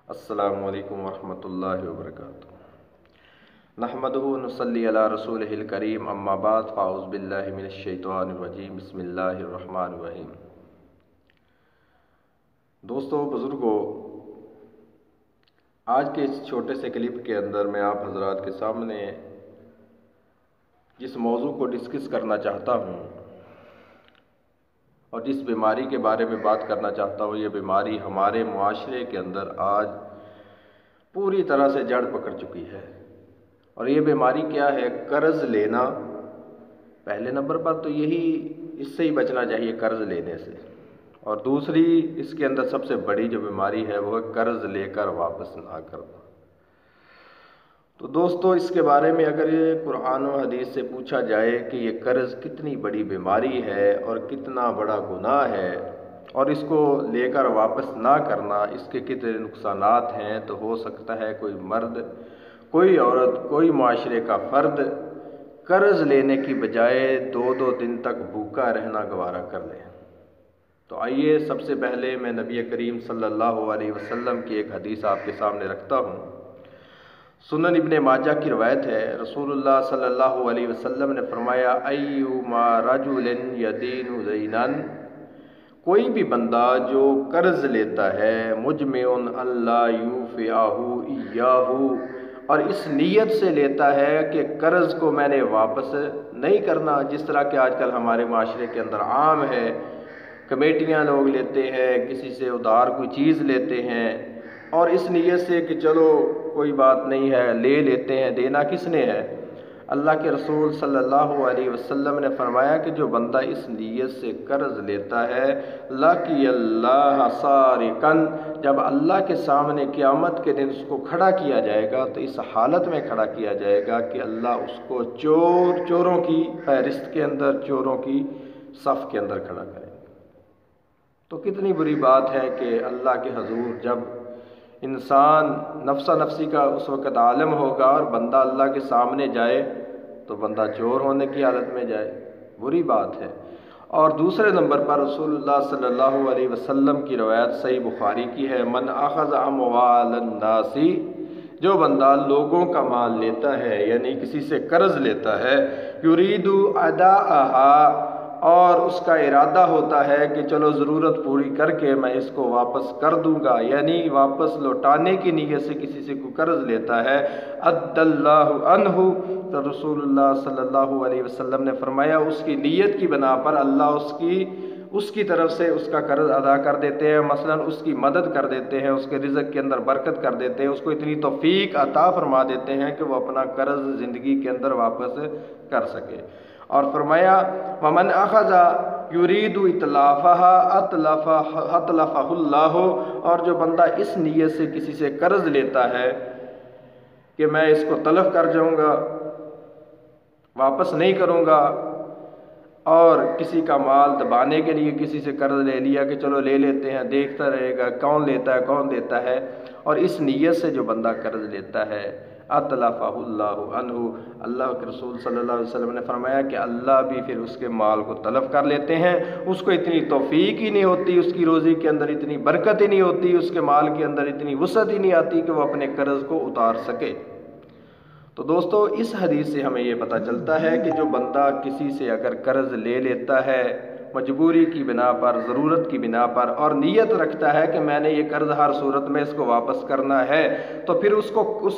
السلام علیکم ورحمۃ اللہ وبرکاتہ۔ نحمدہ و نصلی علی رسولہ الکریم، اما بعد فاعوذ باللہ من الشیطان الرجیم، بسم اللہ الرحمن الرحیم۔ دوستو، بزرگو، آج کے اس چھوٹے سے کلپ کے اندر میں آپ حضرات کے سامنے جس موضوع کو ڈسکس کرنا چاہتا ہوں اور جس بیماری کے بارے میں بات کرنا چاہتا ہوں، یہ بیماری ہمارے معاشرے کے اندر آج پوری طرح سے جڑ پکڑ چکی ہے۔ اور یہ بیماری کیا ہے؟ قرض لینا۔ پہلے نمبر پر تو یہی، اس سے ہی بچنا چاہیے، قرض لینے سے۔ اور دوسری اس کے اندر سب سے بڑی جو بیماری ہے وہ ہے قرض لے کر واپس نہ کرنا۔ تو دوستو، اس کے بارے میں اگر یہ قرآن و حدیث سے پوچھا جائے کہ یہ قرض کتنی بڑی بیماری ہے اور کتنا بڑا گناہ ہے اور اس کو لے کر واپس نہ کرنا، اس کے کتنے نقصانات ہیں، تو ہو سکتا ہے کوئی مرد، کوئی عورت، کوئی معاشرے کا فرد قرض لینے کی بجائے 2 دن تک بھوکا رہنا گوارا کر لے۔ تو آئیے سب سے پہلے میں نبی کریم صلی اللہ علیہ وسلم کی ایک حدیث آپ کے سامنے رکھتا ہوں۔ سنن ابن ماجہ کی روایت ہے، رسول اللہ صلی اللہ علیہ وسلم نے فرمایا، ایما رجل یدین دینا، کوئی بھی بندہ جو قرض لیتا ہے، مجمع اللہ یوفیہ ایاہ، اور اس نیت سے لیتا ہے کہ قرض کو میں نے واپس نہیں کرنا، جس طرح کہ آج کل ہمارے معاشرے کے اندر عام ہے، کمیٹیاں لوگ لیتے ہیں، کسی سے ادھار کوئی چیز لیتے ہیں اور اس نیت سے کہ چلو کوئی بات نہیں ہے، لے لیتے ہیں، دینا کس نے ہے؟ اللہ کے رسول صلی اللہ علیہ وسلم نے فرمایا کہ جو بندہ اس نیت سے قرض لیتا ہے، لقی اللہ سارقاً، جب اللہ کے سامنے قیامت کے دن اس کو کھڑا کیا جائے گا تو اس حالت میں کھڑا کیا جائے گا کہ اللہ اس کو چوروں کی فہرست کے اندر، چوروں کی صف کے اندر کھڑا کرے گا۔ تو کتنی بری بات ہے کہ اللہ کے حضور جب انسان نفسا نفسی کا اس وقت عالم ہوگا اور بندہ اللہ کے سامنے جائے تو بندہ چور ہونے کی حالت میں جائے، بری بات ہے۔ اور دوسرے نمبر پر رسول اللہ صلی اللہ علیہ وسلم کی روایت صحیح بخاری کی ہے، من اخذ اموال الناس، جو بندہ لوگوں کا مال لیتا ہے، یعنی کسی سے قرض لیتا ہے، یرید اداءھا، اور اس کا ارادہ ہوتا ہے کہ چلو ضرورت پوری کر کے میں اس کو واپس کر دوں گا، یعنی واپس لوٹانے کی نیت سے کسی سے کوئی قرض لیتا ہے، ادى اللہ عنہ، تو رسول اللہ صلی اللہ علیہ وسلم نے فرمایا اس کی نیت کی بنا پر اللہ اس کی طرف سے اس کا قرض ادا کر دیتے ہیں، مثلا اس کی مدد کر دیتے ہیں، اس کے رزق کے اندر برکت کر دیتے ہیں، اس کو اتنی توفیق عطا فرما دیتے ہیں کہ وہ اپنا قرض زندگی کے اندر واپس کر سکے۔ اور فرمایا، ومن اخذ یرید اتلافھا اتلفہ اللہ، اور جو بندہ اس نیت سے کسی سے قرض لیتا ہے کہ میں اس کو تلف کر جاؤں گا، واپس نہیں کروں گا، اور کسی کا مال دبانے کے لیے کسی سے قرض لے لیا کہ چلو لے لیتے ہیں، دیکھتا رہے گا کون لیتا ہے کون دیتا ہے، اور اس نیت سے جو بندہ قرض لیتا ہے، اتلفہ اللہ عنہ، اللہ کے رسول صلی اللہ علیہ وسلم نے فرمایا کہ اللہ بھی پھر اس کے مال کو تلف کر لیتے ہیں، اس کو اتنی توفیق ہی نہیں ہوتی، اس کی روزی کے اندر اتنی برکت ہی نہیں ہوتی، اس کے مال کے اندر اتنی وسعت ہی نہیں آتی کہ وہ اپنے قرض کو اتار سکے۔ تو دوستو، اس حدیث سے ہمیں یہ پتہ چلتا ہے کہ جو بندہ کسی سے اگر قرض لے لیتا ہے مجبوری کی بنا پر، ضرورت کی بنا پر، اور نیت رکھتا ہے کہ میں نے یہ قرض ہر صورت میں اس کو واپس کرنا ہے، تو پھر اس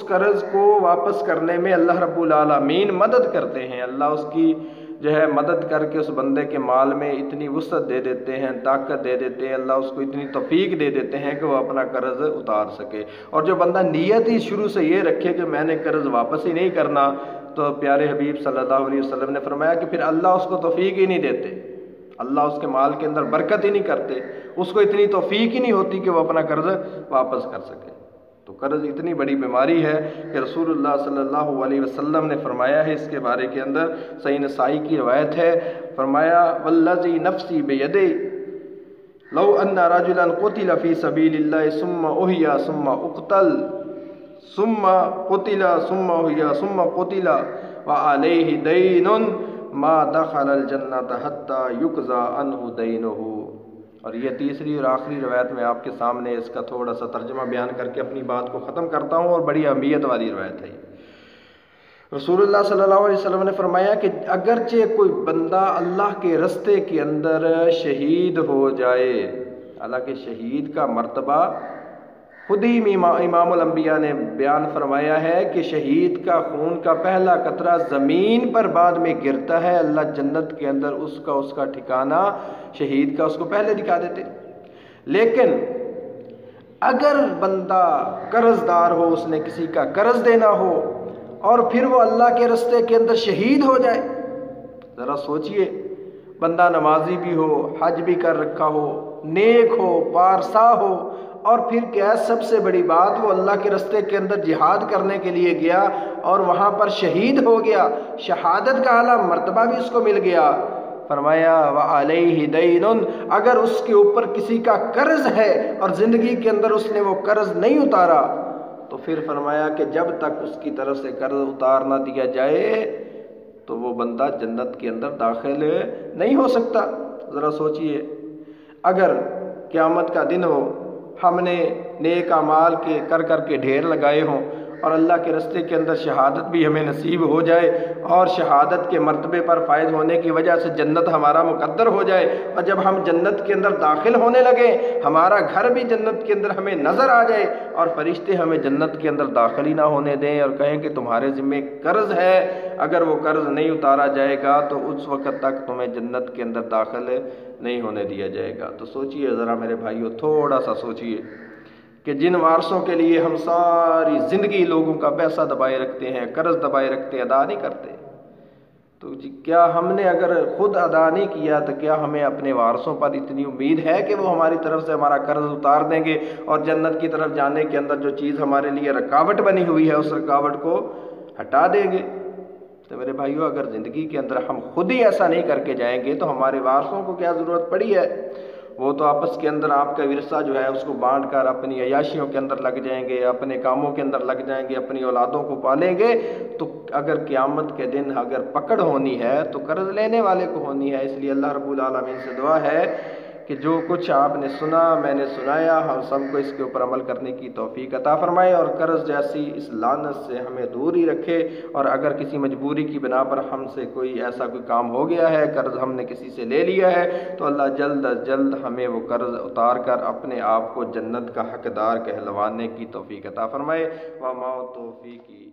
قرض کو واپس کرنے میں اللہ رب العالمین مدد کرتے ہیں، اللہ اس کی جو ہے مدد کر کے اس بندے کے مال میں اتنی وسعت دے دیتے ہیں، طاقت دے دیتے ہیں، اللہ اس کو اتنی توفیق دے دیتے ہیں کہ وہ اپنا قرض اتار سکے۔ اور جو بندہ نیت ہی شروع سے یہ رکھے کہ میں نے قرض واپس ہی نہیں کرنا، تو پیارے حبیب صلی اللہ علیہ وسلم نے فرمایا کہ پھر اللہ اس کو توفیق ہی نہیں دیتے، اللہ اس کے مال کے اندر برکت ہی نہیں کرتے، اس کو اتنی توفیق ہی نہیں ہوتی کہ وہ اپنا قرض واپس کر سکے۔ تو قرض اتنی بڑی بیماری ہے کہ رسول اللہ صلی اللہ علیہ وسلم نے فرمایا ہے اس کے بارے کے اندر، صحیح نسائی کی روایت ہے، فرمایا، والذی نفسی بیدہ لو ان رجلا قتل فی سبیل اللہ ثم احی ثم اقتل ثم قتل ثم احی ثم قتل وعلیہ دین ما دخل الجنۃ حتی یقضى عنہ دینہ، اور یہ تیسری اور آخری روایت میں آپ کے سامنے اس کا تھوڑا سا ترجمہ بیان کر کے اپنی بات کو ختم کرتا ہوں، اور بڑی اہمیت والی روایت ہے یہ۔ رسول اللہ صلی اللہ علیہ وسلم نے فرمایا کہ اگرچہ کوئی بندہ اللہ کے رستے کے اندر شہید ہو جائے، حالانکہ شہید کا مرتبہ خود ہی امام الانبیاء نے بیان فرمایا ہے کہ شہید کا خون کا پہلا قطرہ زمین پر بعد میں گرتا ہے، اللہ جنت کے اندر اس کا ٹھکانہ شہید کا اس کو پہلے دکھا دیتے۔ لیکن اگر بندہ قرض دار ہو، اس نے کسی کا قرض دینا ہو اور پھر وہ اللہ کے رستے کے اندر شہید ہو جائے، ذرا سوچئے، بندہ نمازی بھی ہو، حج بھی کر رکھا ہو، نیک ہو، پارسا ہو، اور پھر کیا سب سے بڑی بات وہ اللہ کے رستے کے اندر جہاد کرنے کے لیے گیا اور وہاں پر شہید ہو گیا، شہادت کا اعلیٰ مرتبہ بھی اس کو مل گیا۔ فرمایا وَعَلَيْهِ دَيْنٌ، اگر اس کے اوپر کسی کا قرض ہے اور زندگی کے اندر اس نے وہ قرض نہیں اتارا، تو پھر فرمایا کہ جب تک اس کی طرف سے قرض اتار نہ دیا جائے تو وہ بندہ جنت کے اندر داخل نہیں ہو سکتا۔ ذرا سوچئے، اگر قیامت کا دن ہو، ہم نے نیک اعمال کے کر کے ڈھیر لگائے ہوں اور اللہ کے رستے کے اندر شہادت بھی ہمیں نصیب ہو جائے اور شہادت کے مرتبے پر فائز ہونے کی وجہ سے جنت ہمارا مقدر ہو جائے، اور جب ہم جنت کے اندر داخل ہونے لگیں، ہمارا گھر بھی جنت کے اندر ہمیں نظر آ جائے اور فرشتے ہمیں جنت کے اندر داخل ہی نہ ہونے دیں اور کہیں کہ تمہارے ذمہ قرض ہے، اگر وہ قرض نہیں اتارا جائے گا تو اس وقت تک تمہیں جنت کے اندر داخل نہیں ہونے دیا جائے گا۔ تو سوچئے ذرا میرے بھائیو، تھوڑا سا سوچئے کہ جن وارثوں کے لیے ہم ساری زندگی لوگوں کا پیسہ دبائے رکھتے ہیں، قرض دبائے رکھتے ہیں، ادا نہیں کرتے، تو کیا ہم نے اگر خود ادا نہیں کیا تو کیا ہمیں اپنے وارثوں پر اتنی امید ہے کہ وہ ہماری طرف سے ہمارا قرض اتار دیں گے اور جنت کی طرف جانے کے اندر جو چیز ہمارے لیے رکاوٹ بنی ہوئی ہے اس رکاوٹ کو ہٹا دیں گے؟ تو میرے بھائیو، اگر زندگی کے اندر ہم خود ہی ایسا نہیں کر کے جائیں گے تو ہمارے وارثوں کو کیا ضرورت پڑی ہے؟ وہ تو آپس کے اندر آپ کا ورثہ جو ہے اس کو بانٹ کر اپنی عیاشیوں کے اندر لگ جائیں گے، اپنے کاموں کے اندر لگ جائیں گے، اپنی اولادوں کو پالیں گے۔ تو اگر قیامت کے دن اگر پکڑ ہونی ہے تو قرض لینے والے کو ہونی ہے۔ اس لیے اللہ رب العالمین سے دعا ہے کہ جو کچھ آپ نے سنا، میں نے سنایا، ہم سب کو اس کے اوپر عمل کرنے کی توفیق عطا فرمائے اور قرض جیسی اس لعنت سے ہمیں دور ہی رکھے، اور اگر کسی مجبوری کی بنا پر ہم سے کوئی ایسا کوئی کام ہو گیا ہے، قرض ہم نے کسی سے لے لیا ہے، تو اللہ جلد از جلد ہمیں وہ قرض اتار کر اپنے آپ کو جنت کا حقدار کہلوانے کی توفیق عطا فرمائے۔ وما توفیقی